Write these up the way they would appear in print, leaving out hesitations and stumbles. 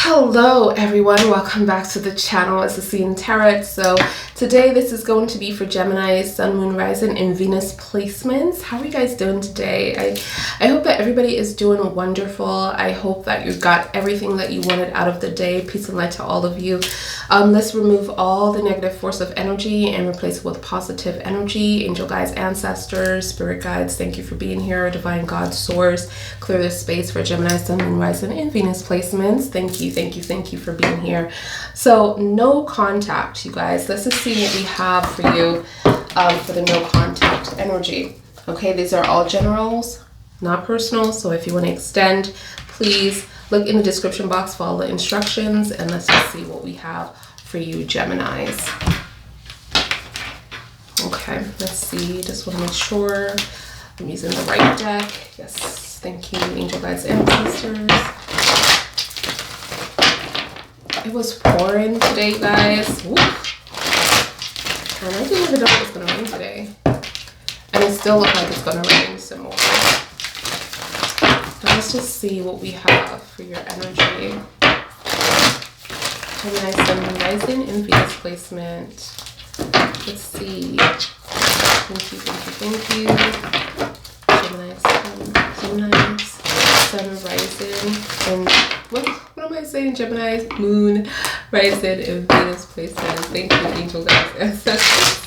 Hello everyone, welcome back to the channel. It's Cecile Tarot. So today this is going to be for Gemini, Sun, Moon, Rising, and Venus placements. How are you guys doing today? I hope that everybody is doing wonderful. I hope that you got everything that you wanted out of the day. Peace and light to all of you. Let's remove all the negative force of energy and replace it with positive energy. Angel guides, ancestors, spirit guides, thank you for being here. Divine God, source, clear this space for Gemini, Sun, Moon, Rising, and Venus placements. Thank you for being here. So no contact, you guys. Let's just see what we have for you for the no contact energy. Okay, these are all generals, not personal. So if you want to extend, please look in the description box, follow the instructions, and let's just see what we have for you, Geminis. Okay, let's see. Just want to make sure I'm using the right deck. Yes, thank you, angel guides and ancestors. It was pouring today, guys. Woo. And I didn't even know it was going to rain today. And it still looks like it's going to rain some more. Now let's just see what we have for your energy. Gemini, Sun, Moon, Rising, and Venus placement. Let's see. Thank you. Gemini, Sun, Rising, and what am I saying? Gemini, Moon, Rising, and Venus placement. Thank you, angel guides, ancestors.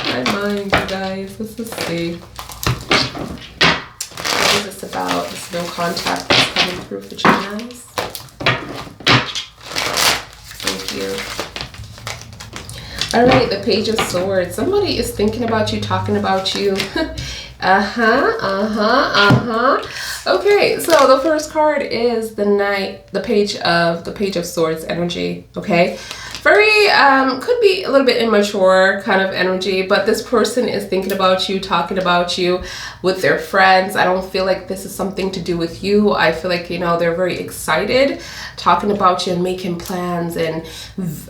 My mind, you guys. Let's just see. What is this about? This no contact that's coming through for Geminis. Thank you. All right, the Page of Swords. Somebody is thinking about you, talking about you. Okay, so the first card is the Page of Swords energy. Okay, very could be a little bit immature kind of energy, but this person is thinking about you, talking about you with their friends. I don't feel like this is something to do with you. I feel like, you know, they're very excited talking about you and making plans and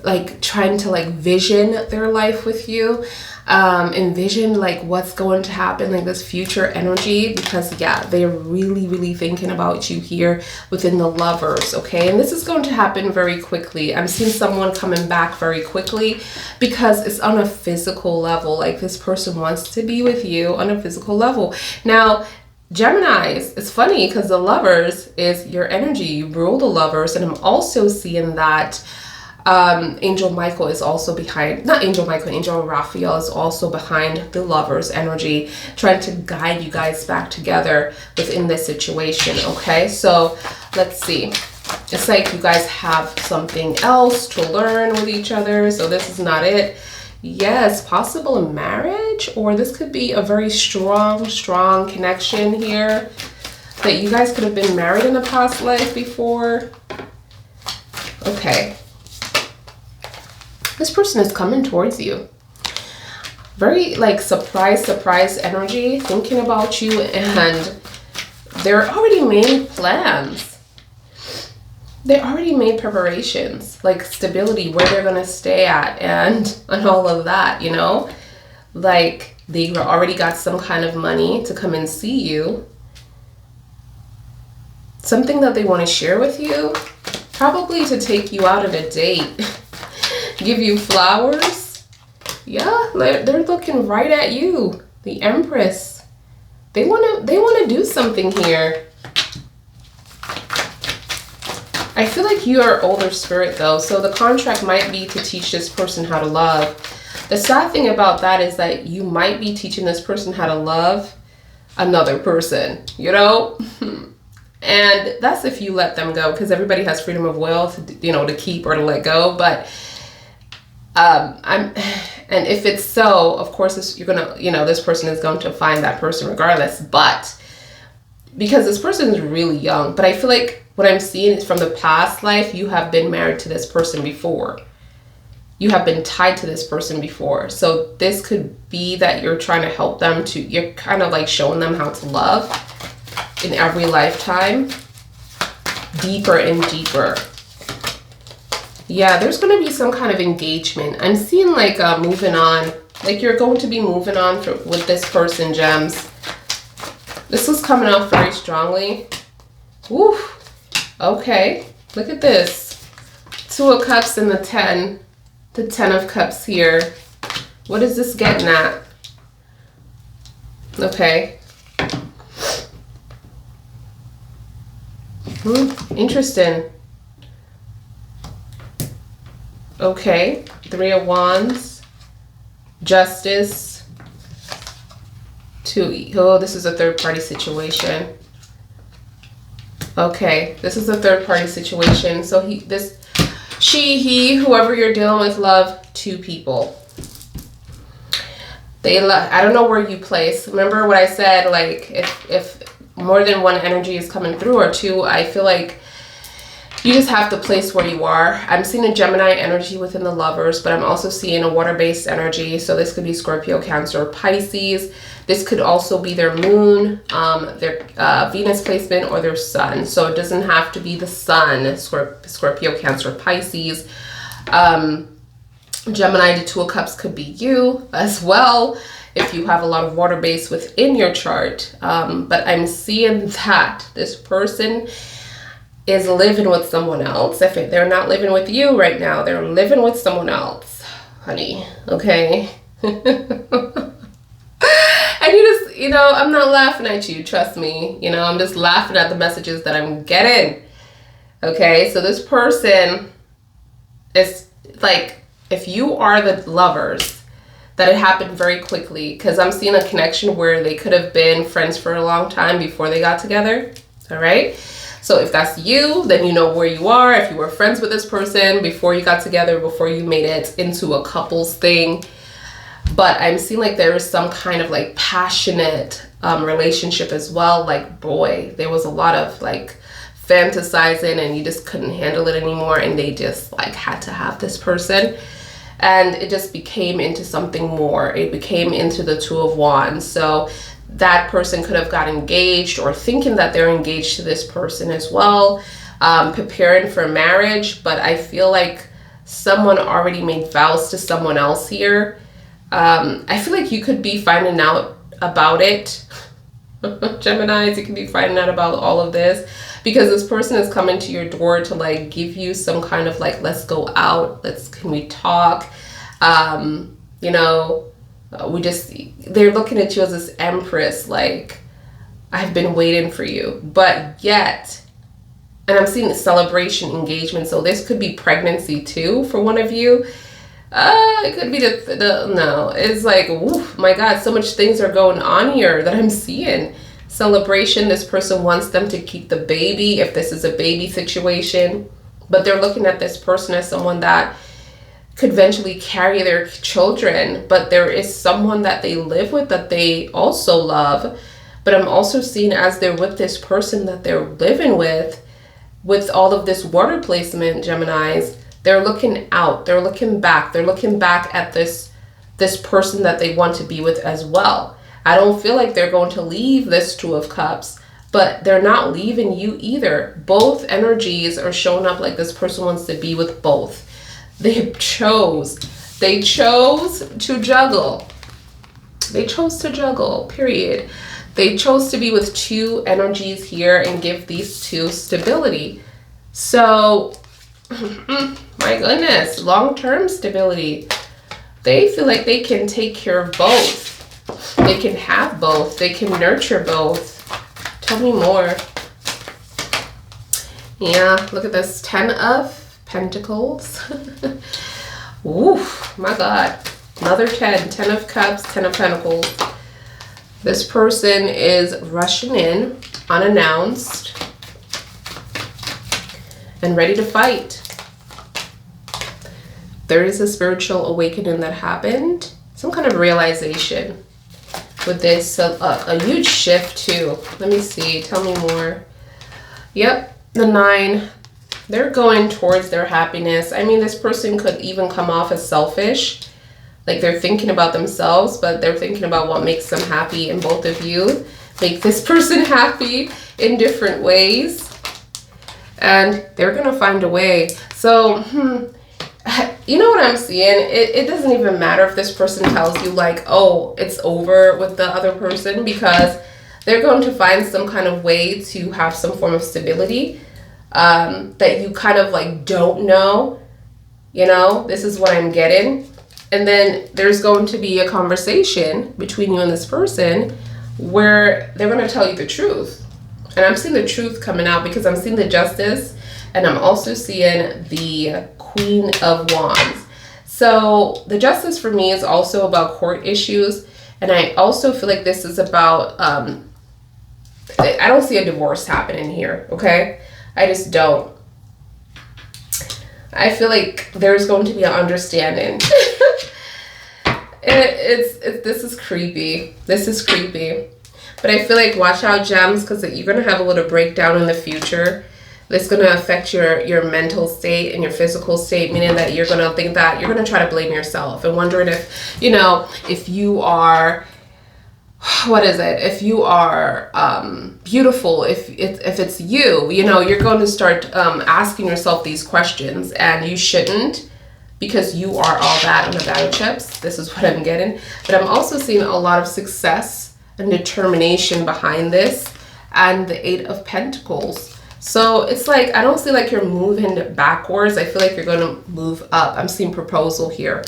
like trying to like vision their life with you. Envision like what's going to happen, like this future energy, because yeah, they're really thinking about you here within the Lovers. Okay, and this is going to happen very quickly. I'm seeing someone coming back very quickly because it's on a physical level. Like this person wants to be with you on a physical level. Now Geminis, it's funny because the Lovers is your energy. You rule the Lovers, and I'm also seeing that Angel Michael is also behind, not Angel Michael, Angel Raphael is also behind the Lovers energy, trying to guide you guys back together within this situation. Okay, so let's see. It's like you guys have something else to learn with each other, so this is not it. Yes, possible marriage, or this could be a very strong connection here, that you guys could have been married in a past life before. Okay. This person is coming towards you. Very like surprise energy, thinking about you, and they're already made plans. They already made preparations, like stability, where they're gonna stay at, and all of that, you know? Like they already got some kind of money to come and see you. Something that they want to share with you, probably to take you out on a date. Give you flowers. Yeah, they're looking right at you. The Empress. They want to do something here. I feel like you are older spirit though, so the contract might be to teach this person how to love. The sad thing about that is that you might be teaching this person how to love another person, you know? And that's if you let them go, because everybody has freedom of will to, you know, to keep or to let go. But and if it's so, of course, you're gonna, you know, this person is going to find that person regardless. But because this person is really young, but I feel like what I'm seeing is from the past life, you have been married to this person before. You have been tied to this person before. So this could be that you're trying to help them to, you're kind of like showing them how to love in every lifetime, deeper and deeper. Yeah, there's going to be some kind of engagement. I'm seeing like moving on, like you're going to be moving on with this person, Gems. This is coming off very strongly. Woo. Okay. Look at this. 2 of Cups and the 10 of Cups here. What is this getting at? Okay. Interesting. Okay. 3 of Wands. Justice. 2. Oh, this is a third party situation. Okay, this is a third party situation. So he, whoever you're dealing with, love 2 people. They love, I don't know where you place. Remember what I said, like if more than one energy is coming through or 2, I feel like you just have to place where you are. I'm seeing a Gemini energy within the lovers, but I'm also seeing a water-based energy. So this could be Scorpio, Cancer, or Pisces. This could also be their moon, their Venus placement, or their sun. So it doesn't have to be the sun, Scorpio, Cancer, Pisces. Gemini, the 2 of Cups could be you as well if you have a lot of water base within your chart. But I'm seeing that this person is living with someone else. If they're not living with you right now, they're living with someone else, honey. Okay. And you just, I'm not laughing at you, trust me. I'm just laughing at the messages that I'm getting. Okay, so this person is like, if you are the lovers, that it happened very quickly, because I'm seeing a connection where they could have been friends for a long time before they got together. All right. So if that's you, then you know where you are. If you were friends with this person before you got together, before you made it into a couples thing. But I'm seeing like there is some kind of like passionate relationship as well. Like, boy, there was a lot of like fantasizing and you just couldn't handle it anymore. And they just like had to have this person. And it just became into something more. It became into the 2 of Wands. So that person could have got engaged or thinking that they're engaged to this person as well, preparing for marriage. But I feel like someone already made vows to someone else here. I feel like you could be finding out about it. Geminis, you can be finding out about all of this because this person is coming to your door to like give you some kind of like, let's go out, can we talk? They're looking at you as this empress, like, I've been waiting for you. But yet, and I'm seeing a celebration, engagement. So this could be pregnancy too for one of you. It could be no, it's like, oof, my God, so much things are going on here that I'm seeing. Celebration, this person wants them to keep the baby, if this is a baby situation. But they're looking at this person as someone that could eventually carry their children, but there is someone that they live with that they also love. But I'm also seeing as they're with this person that they're living with all of this water placement, Geminis, they're looking out, they're looking back at this person that they want to be with as well. I don't feel like they're going to leave this 2 of Cups, but they're not leaving you either. Both energies are showing up like this person wants to be with both. They chose to juggle. They chose to juggle, period. They chose to be with 2 energies here and give these 2 stability. So, my goodness, long-term stability. They feel like they can take care of both. They can have both. They can nurture both. Tell me more. Yeah, look at this. 10 of Pentacles. Oof, my God. Another 10 of Cups, 10 of Pentacles. This person is rushing in unannounced and ready to fight. There is a spiritual awakening that happened. Some kind of realization with this. A huge shift too. Let me see. Tell me more. Yep, the 9. They're going towards their happiness. I mean, this person could even come off as selfish. Like they're thinking about themselves, but they're thinking about what makes them happy. And both of you make this person happy in different ways. And they're going to find a way. So, you know what I'm seeing? It doesn't even matter if this person tells you like, oh, it's over with the other person, because they're going to find some kind of way to have some form of stability. that you kind of like don't know, you know, this is what I'm getting. And then there's going to be a conversation between you and this person where they're going to tell you the truth. And I'm seeing the truth coming out because I'm seeing the Justice, and I'm also seeing the Queen of Wands. So the Justice for me is also about court issues. And I also feel like this is about, I don't see a divorce happening here, okay? I just don't. I feel like there's going to be an understanding. This is creepy. This is creepy. But I feel like watch out, gems, because you're going to have a little breakdown in the future. That's going to affect your mental state and your physical state, meaning that you're going to think that you're going to try to blame yourself and wondering if, you know, if you are, what is it? If you are beautiful, if it's you, you know, you're going to start asking yourself these questions, and you shouldn't, because you are all that on a bag of chips. This is what I'm getting. But I'm also seeing a lot of success and determination behind this, and the Eight of Pentacles. So it's like, I don't see like you're moving backwards. I feel like you're going to move up. I'm seeing proposal here.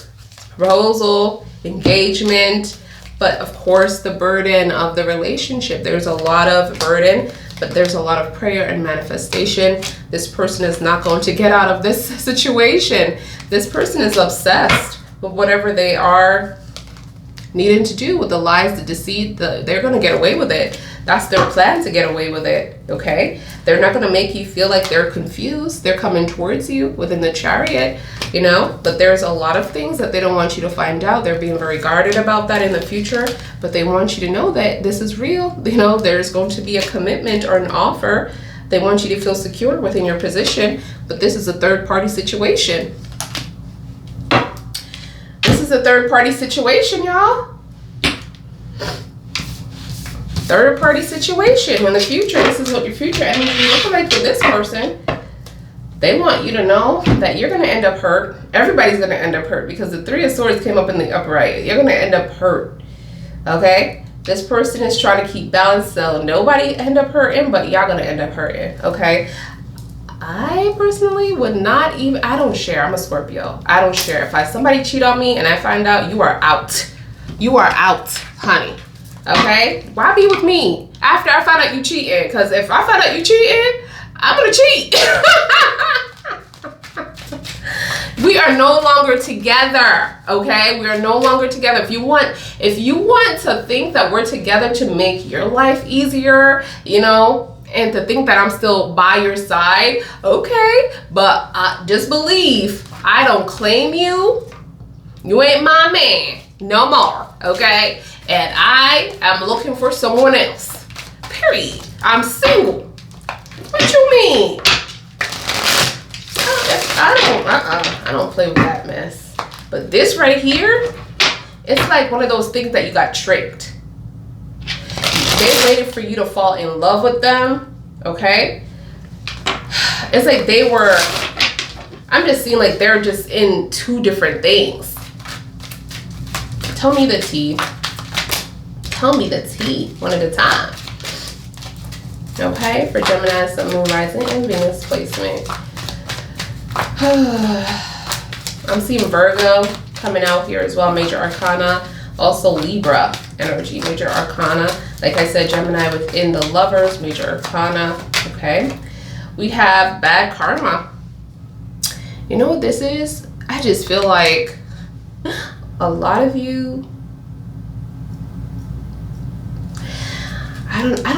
Proposal, engagement, but of course the burden of the relationship. There's a lot of burden, but there's a lot of prayer and manifestation. This person is not going to get out of this situation. This person is obsessed with whatever they are needing to do, with the lies, the deceit. They're going to get away with it. That's their plan, to get away with it, okay? They're not going to make you feel like they're confused. They're coming towards you within the Chariot, you know? But there's a lot of things that they don't want you to find out. They're being very guarded about that in the future, but they want you to know that this is real. You know, there's going to be a commitment or an offer. They want you to feel secure within your position, but this is a third-party situation. This is a third-party situation, y'all. Third-party situation in the future. This is what your future energy looks like for this person. They want you to know that you're going to end up hurt. Everybody's going to end up hurt, because the Three of Swords came up in the upright. You're going to end up hurt, okay? This person is trying to keep balance, so nobody end up hurting, but y'all going to end up hurting, okay? I personally would not even, I don't share. I'm a Scorpio. I don't share. If somebody cheat on me and I find out, you are out. You are out, honey. Okay? Why be with me after I find out you cheating? Because if I find out you cheating, I'm going to cheat. We are no longer together, okay? We are no longer together. If you want to think that we're together to make your life easier, you know, and to think that I'm still by your side, okay? But just believe, I don't claim you. You ain't my man no more, okay? And I am looking for someone else. Period. I'm single. What you mean? I don't play with that mess. But this right here, it's like one of those things that you got tricked. They waited for you to fall in love with them, okay? It's like they were, I'm just seeing like they're just in two different things. Tell me the tea. Tell me the tea one at a time. Okay, for Gemini, Sun, Moon, Rising, and Venus placement. I'm seeing Virgo coming out here as well, Major Arcana. Also Libra energy, Major Arcana. Like I said, Gemini within the Lovers, Major Arcana. Okay, we have bad karma. You know what this is? I just feel like a lot of you, I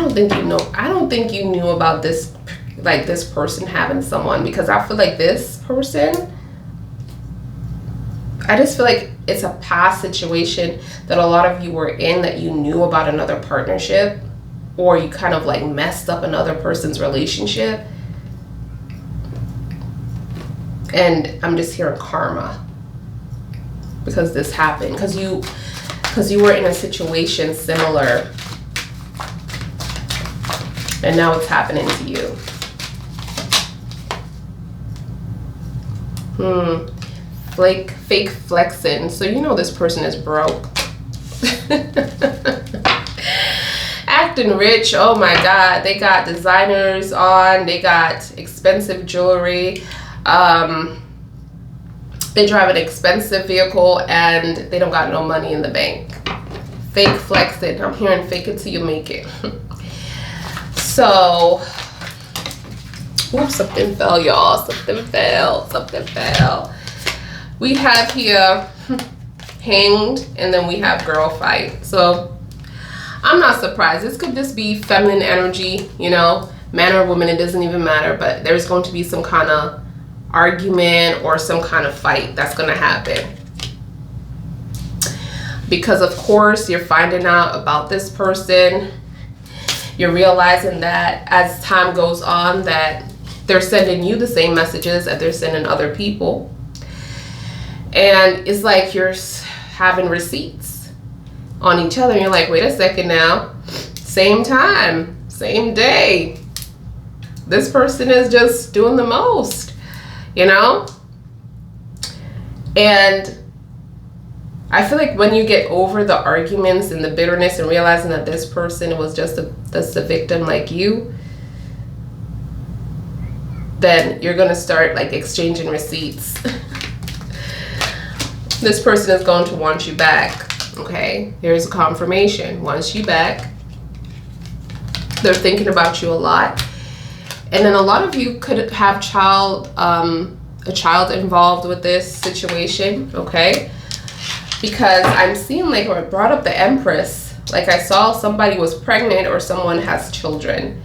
don't think you knew about this, like this person having someone, because I feel like this person, I just feel like it's a past situation that a lot of you were in, that you knew about another partnership, or you kind of like messed up another person's relationship. And I'm just hearing karma, because this happened, because you were in a situation similar, and now it's happening to you. Fake flexing. So you know this person is broke. acting rich. Oh my God, they got designers on, they got expensive jewelry, they drive an expensive vehicle, and they don't got no money in the bank. Fake flexing. I'm hearing fake it till you make it. So, oops, something fell, y'all. Something fell. We have here hanged, and then we have girl fight. So, I'm not surprised. This could just be feminine energy, you know, man or woman, it doesn't even matter, but there's going to be some kind of argument or some kind of fight that's going to happen. Because of course you're finding out about this person, you're realizing that as time goes on that they're sending you the same messages that they're sending other people, and it's like you're having receipts on each other, and you're like, wait a second now, same time, same day, this person is just doing the most, you know? And I feel like when you get over the arguments and the bitterness and realizing that this person was just a victim like you, then you're gonna start like exchanging receipts. This person is going to want you back, okay? Here's a confirmation, wants you back. They're thinking about you a lot. And then a lot of you could have a child involved with this situation, okay? Because I'm seeing like, or I brought up the Empress, like I saw somebody was pregnant or someone has children.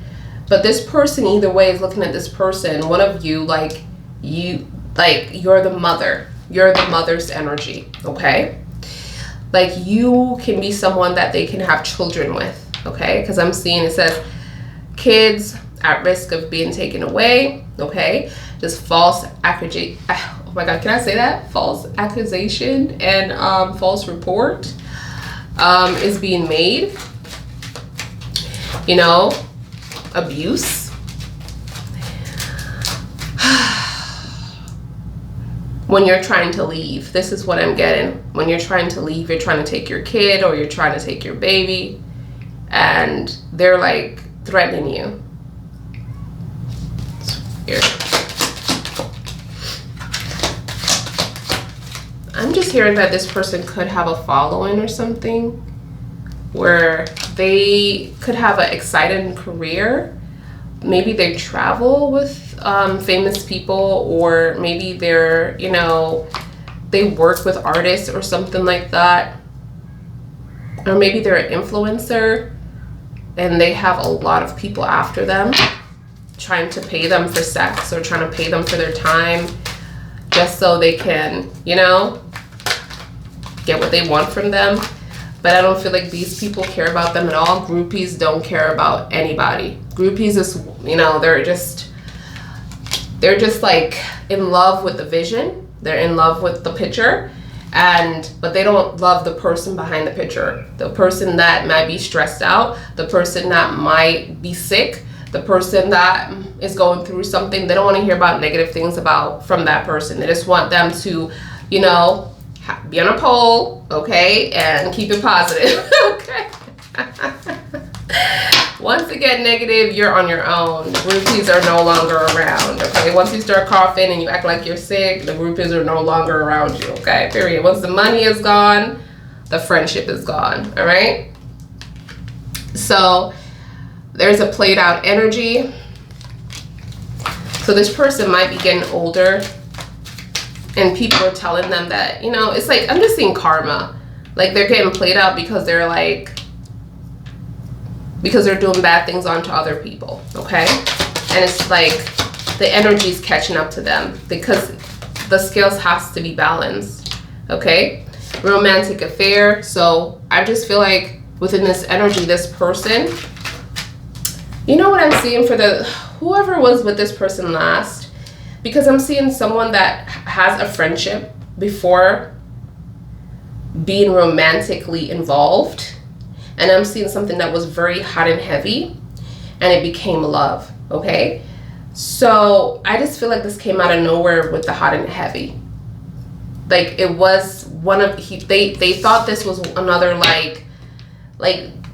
But this person either way is looking at this person, one of you, like you're the mother. You're the mother's energy, okay? Like you can be someone that they can have children with, okay? Because I'm seeing it says kids at risk of being taken away, okay? Just false accusation. Oh my God, can I say that? False accusation and false report is being made. You know, abuse. When you're trying to leave, this is what I'm getting. When you're trying to leave, you're trying to take your kid or you're trying to take your baby, and they're like threatening you. Here. I'm just hearing that this person could have a following or something, where they could have an exciting career. Maybe they travel with famous people, or maybe they're, you know, they work with artists or something like that. Or maybe they're an influencer and they have a lot of people after them trying to pay them for sex or trying to pay them for their time just so they can, you know, get what they want from them. But I don't feel like these people care about them at all. Groupies don't care about anybody. Groupies is, you know, they're just like in love with the vision. They're in love with the picture, but they don't love the person behind the picture. The person that might be stressed out, the person that might be sick, the person that is going through something. They don't want to hear about negative things from that person. They just want them to, you know, be on a pole, okay, and keep it positive, okay? Once it get negative, you're on your own. The groupies are no longer around, okay? Once you start coughing and you act like you're sick, the groupies are no longer around you, okay? Period. Once the money is gone, the friendship is gone, all right? So there's a played out energy. So this person might be getting older, and people are telling them that, you know, it's like, I'm just seeing karma. Like they're getting played out because they're doing bad things onto other people, okay? And it's like the energy's catching up to them because the scales has to be balanced, okay? Romantic affair. So I just feel like within this energy, this person, you know what I'm seeing for whoever was with this person last, because I'm seeing someone that has a friendship before being romantically involved, and I'm seeing something that was very hot and heavy and it became love, okay? So I just feel like this came out of nowhere with the hot and heavy. Like it was they thought this was another like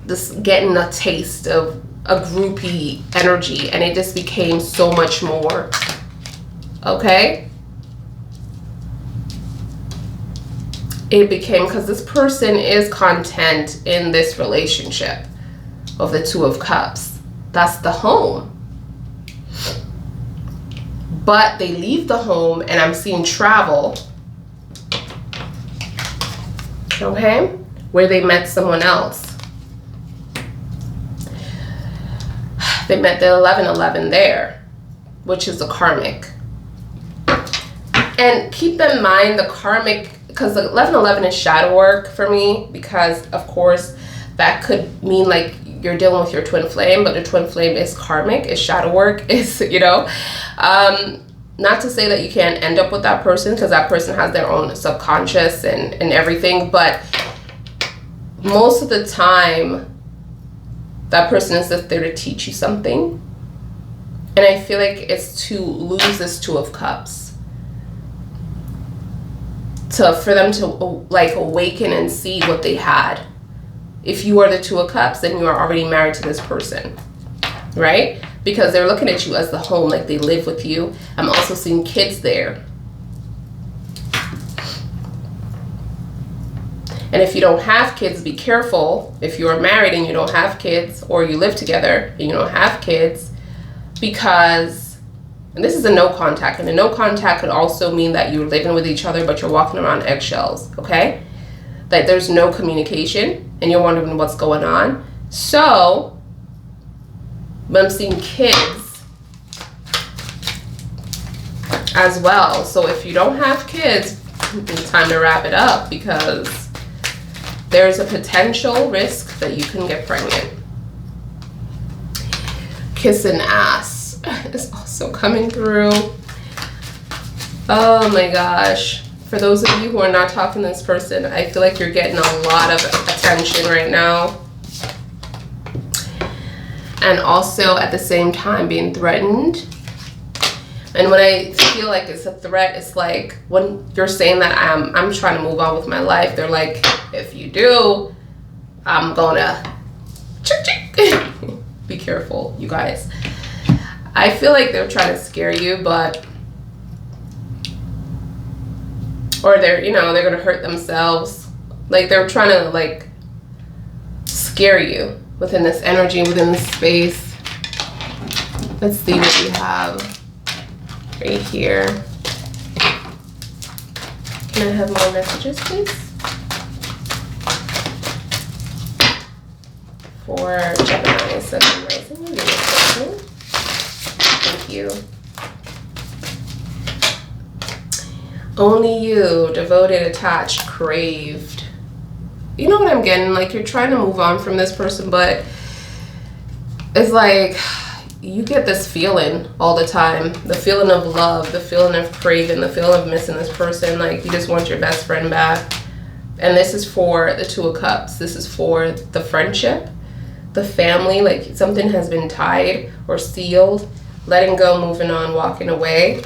this getting a taste of a groupie energy, and it just became so much more. Okay? It became, because this person is content in this relationship of the Two of Cups. That's the home. But they leave the home, and I'm seeing travel. Okay? Where they met someone else. They met the 1111 there, which is the karmic. And keep in mind the karmic, because the 1111 is shadow work for me, because of course that could mean like you're dealing with your twin flame, but the twin flame is karmic, is shadow work, is, you know, not to say that you can't end up with that person, because that person has their own subconscious and everything, but most of the time that person is just there to teach you something. And I feel like it's to lose this Two of Cups, for them to like awaken and see what they had. If you are the Two of Cups, then you are already married to this person, right? Because they're looking at you as the home, like they live with you. I'm also seeing kids there. And if you don't have kids, be careful. If you are married and you don't have kids, or you live together and you don't have kids, because, and this is a no contact, and a no contact could also mean that you're living with each other, but you're walking around eggshells, okay? That there's no communication, and you're wondering what's going on. So, but I'm seeing kids as well. So if you don't have kids, it's time to wrap it up, because there's a potential risk that you can get pregnant. Kissing ass is also coming through. Oh my gosh. For those of you who are not talking to this person, I feel like you're getting a lot of attention right now. And also at the same time being threatened. And when I feel like it's a threat, it's like when you're saying that I'm trying to move on with my life, they're like, if you do, I'm gonna be careful, you guys. I feel like they're trying to scare you, but, or they're, you know, they're gonna hurt themselves. Like they're trying to like scare you within this energy, within this space. Let's see what we have right here. Can I have more messages, please? For Gemini, Sun, and Rising. Give me a second. Thank you. Only you, devoted, attached, craved. You know what I'm getting? Like you're trying to move on from this person, but it's like you get this feeling all the time. The feeling of love, the feeling of craving, the feeling of missing this person. Like you just want your best friend back. And this is for the Two of Cups. This is for the friendship, the family. Like something has been tied or sealed. Letting go, moving on, walking away.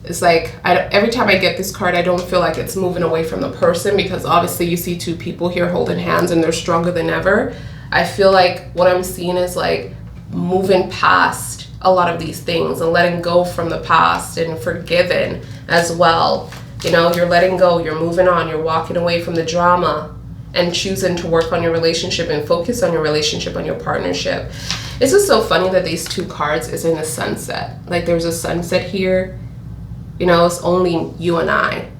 It's like every time I get this card, I don't feel like it's moving away from the person, because obviously you see two people here holding hands and they're stronger than ever. I feel like what I'm seeing is like moving past a lot of these things and letting go from the past and forgiving as well. You know, you're letting go, you're moving on, you're walking away from the drama and choosing to work on your relationship and focus on your relationship, on your partnership. It's just so funny that these two cards is in the sunset. Like there's a sunset here. You know, it's only you and I.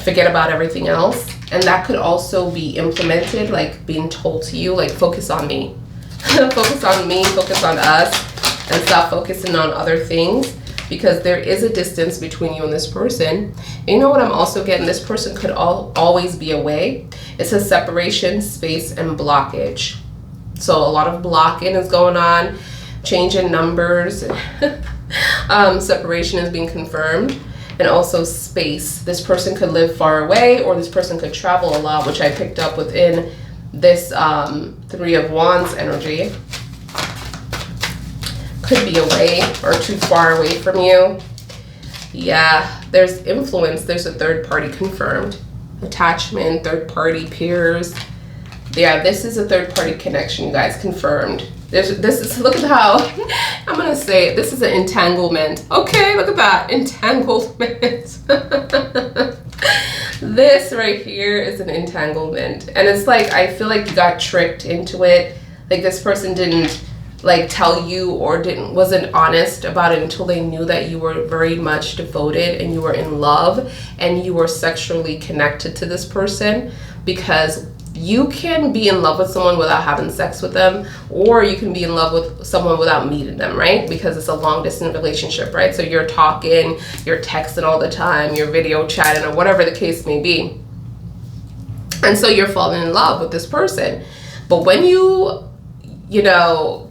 Forget about everything else. And that could also be implemented, like being told to you, like focus on me. Focus on me, focus on us, and stop focusing on other things, because there is a distance between you and this person. And you know what I'm also getting? This person could always be away. It says separation, space, and blockage. So a lot of blocking is going on, changing numbers. Separation is being confirmed. And also space. This person could live far away, or this person could travel a lot, which I picked up within this Three of Wands energy. Could be away or too far away from you. Yeah, there's influence. There's a third party confirmed. Attachment, third party, peers. Yeah, this is a third-party connection, you guys, confirmed. This is, look at how, I'm going to say it, this is an entanglement. Okay, look at that, entanglement. This right here is an entanglement. And it's like, I feel like you got tricked into it. Like this person didn't like tell you or wasn't honest about it until they knew that you were very much devoted and you were in love and you were sexually connected to this person. Because you can be in love with someone without having sex with them, or you can be in love with someone without meeting them, right? Because it's a long distance relationship, right? So you're talking, you're texting all the time, you're video chatting, or whatever the case may be. And so you're falling in love with this person. But when you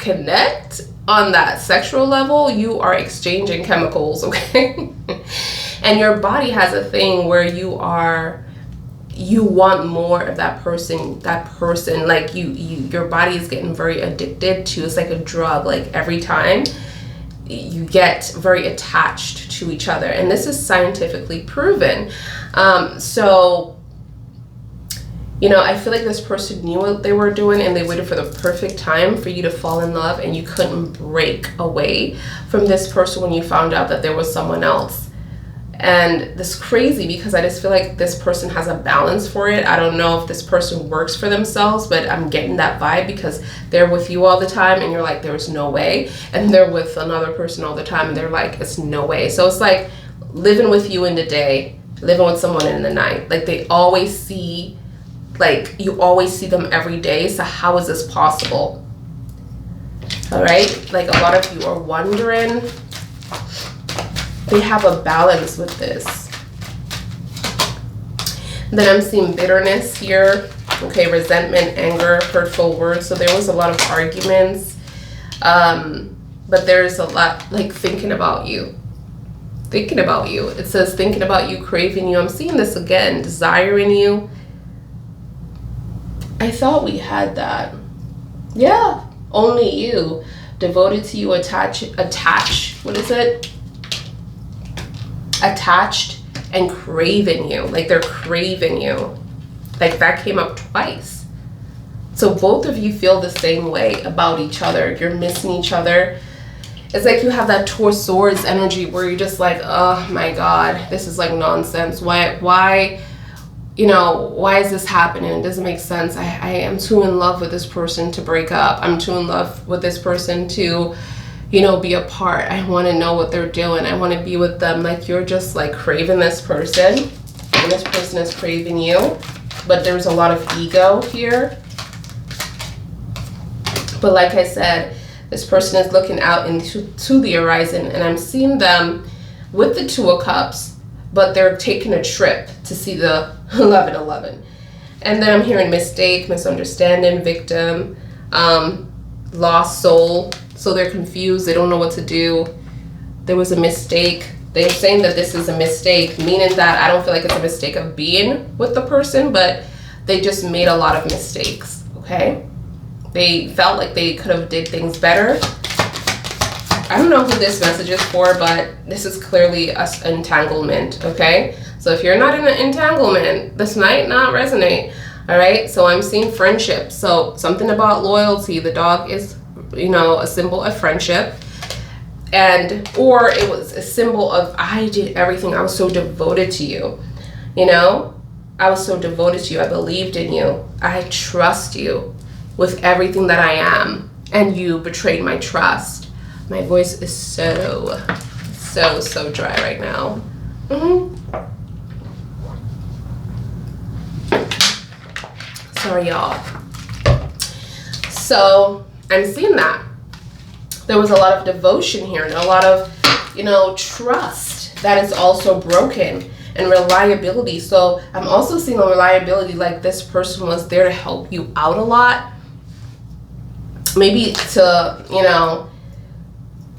connect on that sexual level, you are exchanging chemicals, okay? And your body has a thing where you want more of that person, like your body is getting very addicted to, it's like a drug, like every time you get very attached to each other. And this is scientifically proven. I feel like this person knew what they were doing and they waited for the perfect time for you to fall in love, and you couldn't break away from this person when you found out that there was someone else. And this is crazy because I just feel like this person has a balance for it. I don't know if this person works for themselves, but I'm getting that vibe because they're with you all the time and you're like, there's no way. And they're with another person all the time and they're like, it's no way. So it's like living with you in the day, living with someone in the night. Like you always see them every day. So how is this possible? All right. Like a lot of you are wondering. They have a balance with this. Then I'm seeing bitterness here. Okay, resentment, anger, hurtful words. So there was a lot of arguments. But there's a lot like thinking about you. Thinking about you. It says thinking about you, craving you. I'm seeing this again. Desiring you. I thought we had that. Yeah. Only you. Devoted to you, attach. What is it? Attached and craving you. Like they're craving you. Like that came up twice. So both of you feel the same way about each other. You're missing each other. It's like you have that Two of Swords energy where you're just like, oh my God, this is like nonsense. Why is this happening? It doesn't make sense. I am too in love with this person to break up. I'm too in love with this person to be apart. I want to know what they're doing. I want to be with them. Like you're just like craving this person and this person is craving you, but there's a lot of ego here. But like I said, this person is looking out into the horizon, and I'm seeing them with the Two of Cups, but they're taking a trip to see the 1111. And then I'm hearing mistake, misunderstanding, victim, lost soul. So they're confused. They don't know what to do. There was a mistake. They're saying that this is a mistake, meaning that I don't feel like it's a mistake of being with the person, but they just made a lot of mistakes, okay? They felt like they could have did things better. I don't know who this message is for, but this is clearly an entanglement, okay? So if you're not in an entanglement, this might not resonate, all right? So I'm seeing friendship. So something about loyalty. The dog is a symbol of friendship, or it was a symbol of I did everything. I was so devoted to you. I was so devoted to you. I believed in you. I trust you with everything that I am, and you betrayed my trust. My voice is so dry right now. Sorry, y'all. So I'm seeing that. There was a lot of devotion here and a lot of, trust that is also broken, and reliability. So I'm also seeing a reliability, like this person was there to help you out a lot. Maybe to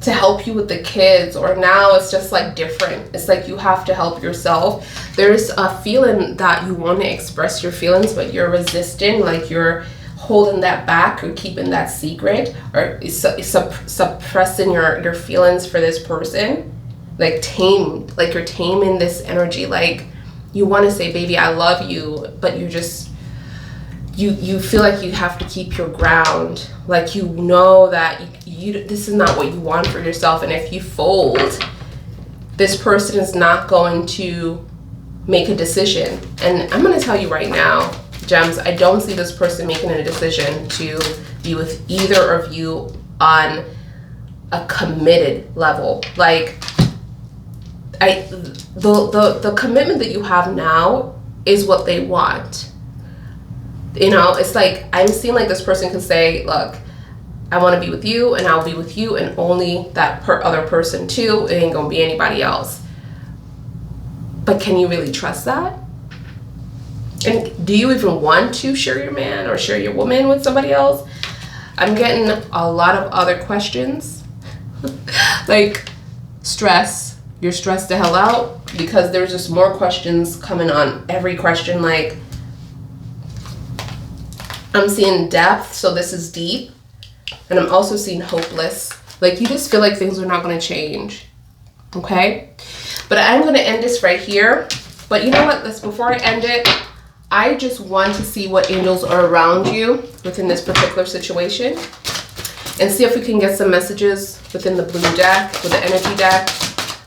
help you with the kids, or now it's just like different. It's like you have to help yourself. There's a feeling that you want to express your feelings, but you're resisting, like you're holding that back or keeping that secret, or suppressing your feelings for this person. Like you're taming this energy. Like you want to say, baby, I love you, but you feel like you have to keep your ground. Like, you know that this is not what you want for yourself. And if you fold, this person is not going to make a decision. And I'm going to tell you right now, Gems, I don't see this person making a decision to be with either of you on a committed level. Like, the commitment that you have now is what they want. You know, it's like, I'm seeing like this person could say, look, I want to be with you, and I'll be with you, and only that other person too. It ain't gonna be anybody else. But can you really trust that? And do you even want to share your man or share your woman with somebody else? I'm getting a lot of other questions. Like, stress. You're stressed the hell out because there's just more questions coming on every question. Like, I'm seeing depth, so this is deep. And I'm also seeing hopeless. Like, you just feel like things are not going to change. Okay? But I'm going to end this right here. But you know what? Before I end it, I just want to see what angels are around you within this particular situation. And see if we can get some messages within the blue deck, with the energy deck.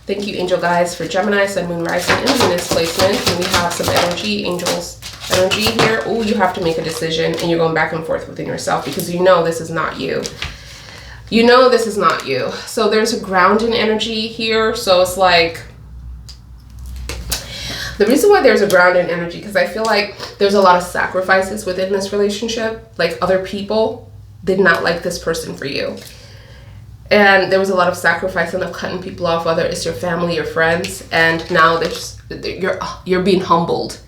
Thank you, angel guys, for Gemini, Sun, Moon, Rising, and Venus placement. And we have some energy, angels energy here. Oh, you have to make a decision, and you're going back and forth within yourself because you know this is not you. You know this is not you. So there's a grounding energy here. So it's like, the reason why there's a grounding energy, because I feel like there's a lot of sacrifices within this relationship. Like, other people did not like this person for you. And there was a lot of sacrificing of cutting people off, whether it's your family, your friends, and now you're being humbled.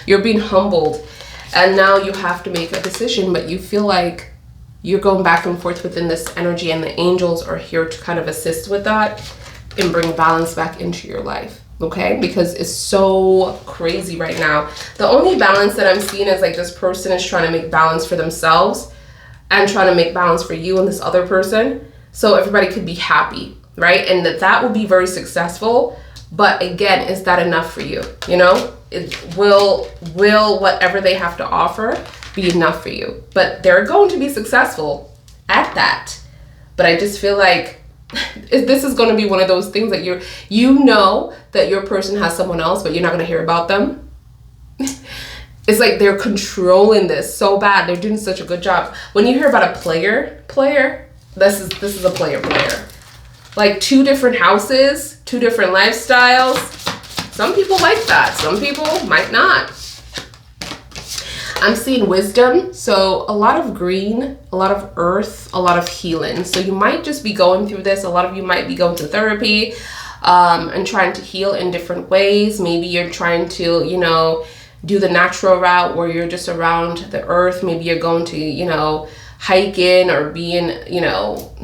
You're being humbled, and now you have to make a decision, but you feel like you're going back and forth within this energy, and the angels are here to kind of assist with that and bring balance back into your life. Okay, because it's so crazy right now. The only balance that I'm seeing is like this person is trying to make balance for themselves and trying to make balance for you and this other person, so everybody could be happy, right? And that will be very successful. But again, is that enough for you? You know, will whatever they have to offer be enough for you? But they're going to be successful at that. But I just feel like this is going to be one of those things that you know that your person has someone else, but you're not going to hear about them. It's like they're controlling this so bad. They're doing such a good job. When you hear about a player, this is a player. Like, 2 different houses, 2 different lifestyles. Some people like that. Some people might not. I'm seeing wisdom. So a lot of green, a lot of earth, a lot of healing. So you might just be going through this. A lot of you might be going to therapy and trying to heal in different ways. Maybe you're trying to, you know, do the natural route where you're just around the earth. Maybe you're going to, you know, hiking or being, you know,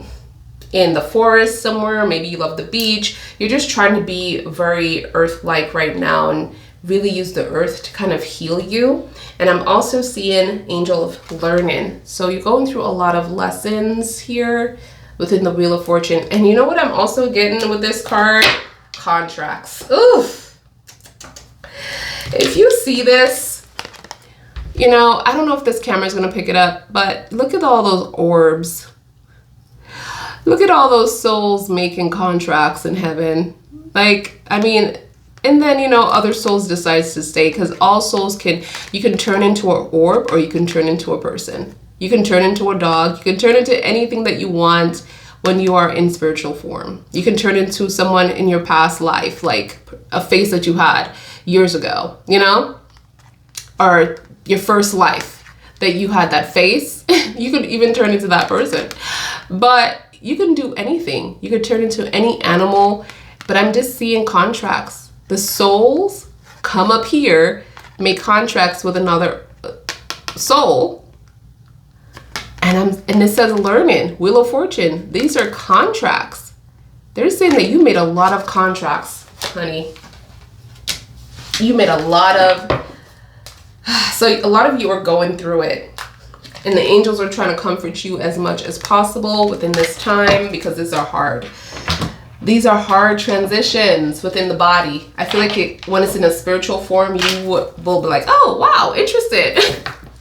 in the forest somewhere. Maybe you love the beach. You're just trying to be very earth-like right now and really use the earth to kind of heal you. And I'm also seeing angel of learning. So you're going through a lot of lessons here within the Wheel of Fortune. And you know what I'm also getting with this card? Contracts. Oof. If you see this, you know, I don't know if this camera is going to pick it up, but look at all those orbs. Look at all those souls making contracts in heaven. Like, I mean, and then, you know, other souls decides to stay, because all souls you can turn into an orb, or you can turn into a person. You can turn into a dog. You can turn into anything that you want when you are in spiritual form. You can turn into someone in your past life, like a face that you had years ago, you know, or your first life that you had that face. You could even turn into that person. But you can do anything. You could turn into any animal. But I'm just seeing contracts. The souls come up here, make contracts with another soul, and it says learning, Wheel of Fortune. These are contracts. They're saying that you made a lot of contracts, honey. You made a lot of, so a lot of you are going through it, and the angels are trying to comfort you as much as possible within this time, because these are hard. These are hard transitions within the body. I feel like when it's in a spiritual form, you will be like, oh, wow, interested.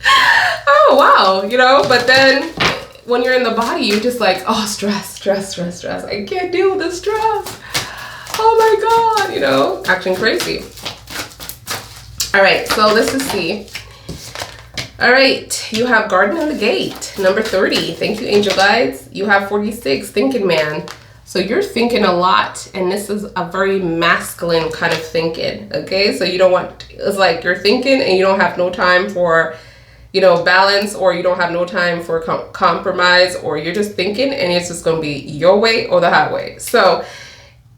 Oh, wow, you know, but then when you're in the body, you're just like, oh, stress. I can't deal with the stress. Oh my God, you know, acting crazy. All right, so this is C. All right, you have Garden in the Gate, number 30. Thank you, angel guides. You have 46, Thinking Man. So you're thinking a lot, and this is a very masculine kind of thinking, okay? So you don't want, it's like you're thinking and you don't have no time for, you know, balance, or you don't have no time for compromise, or you're just thinking and it's just gonna be your way or the highway. So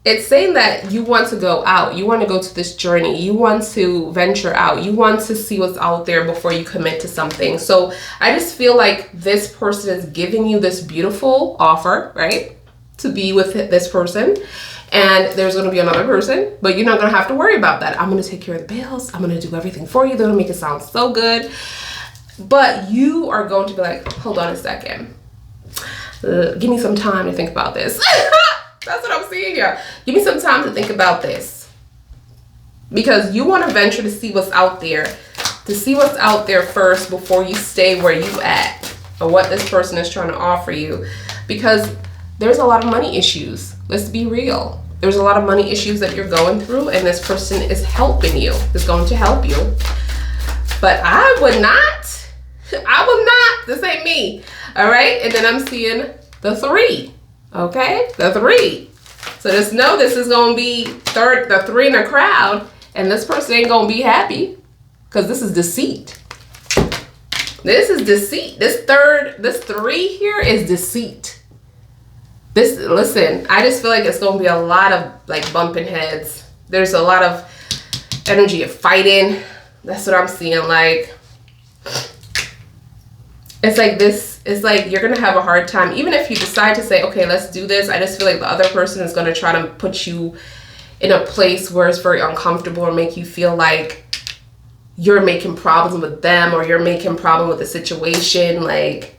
it's saying that you want to go out, you want to go to this journey, you want to venture out, you want to see what's out there before you commit to something. So I just feel like this person is giving you this beautiful offer, right? To be with this person, and there's going to be another person, but you're not going to have to worry about that. I'm going to take care of the bills. I'm going to do everything for you. They're going to make it sound so good. But you are going to be like, hold on a second. Give me some time to think about this. That's what I'm seeing here. Give me some time to think about this. Because you want to venture to see what's out there. To see what's out there first before you stay where you at, or what this person is trying to offer you. Because there's a lot of money issues. Let's be real. There's a lot of money issues that you're going through, and this person is helping you, is going to help you. But I would not. This ain't me. All right. And then I'm seeing the 3. Okay. The 3. So just know this is going to be the 3 in the crowd, and this person ain't going to be happy, because this is deceit. This is deceit. This 3 here is deceit. Listen, I just feel like it's going to be a lot of like bumping heads. There's a lot of energy of fighting. That's what I'm seeing. Like, it's like this, it's like you're going to have a hard time. Even if you decide to say, okay, let's do this, I just feel like the other person is going to try to put you in a place where it's very uncomfortable, or make you feel like you're making problems with them, or you're making problem with the situation. Like,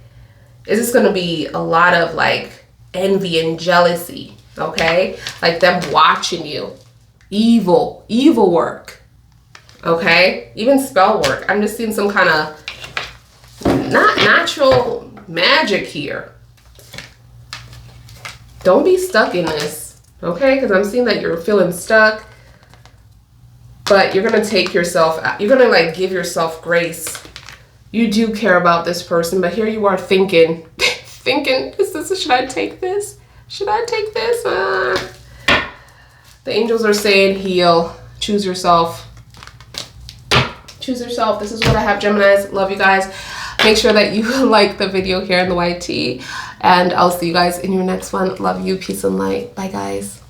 it's just going to be a lot of like envy and jealousy, okay? Like them watching you. Evil work, okay? Even spell work. I'm just seeing some kind of not natural magic here. Don't be stuck in this, okay? Because I'm seeing that you're feeling stuck, but you're gonna take yourself out. You're gonna like give yourself grace. You do care about this person, but here you are thinking, should I take this? Should I take this? The angels are saying heal. Choose yourself. Choose yourself. This is what I have, Geminis. Love you guys. Make sure that you like the video here in the YT. And I'll see you guys in your next one. Love you. Peace and light. Bye, guys.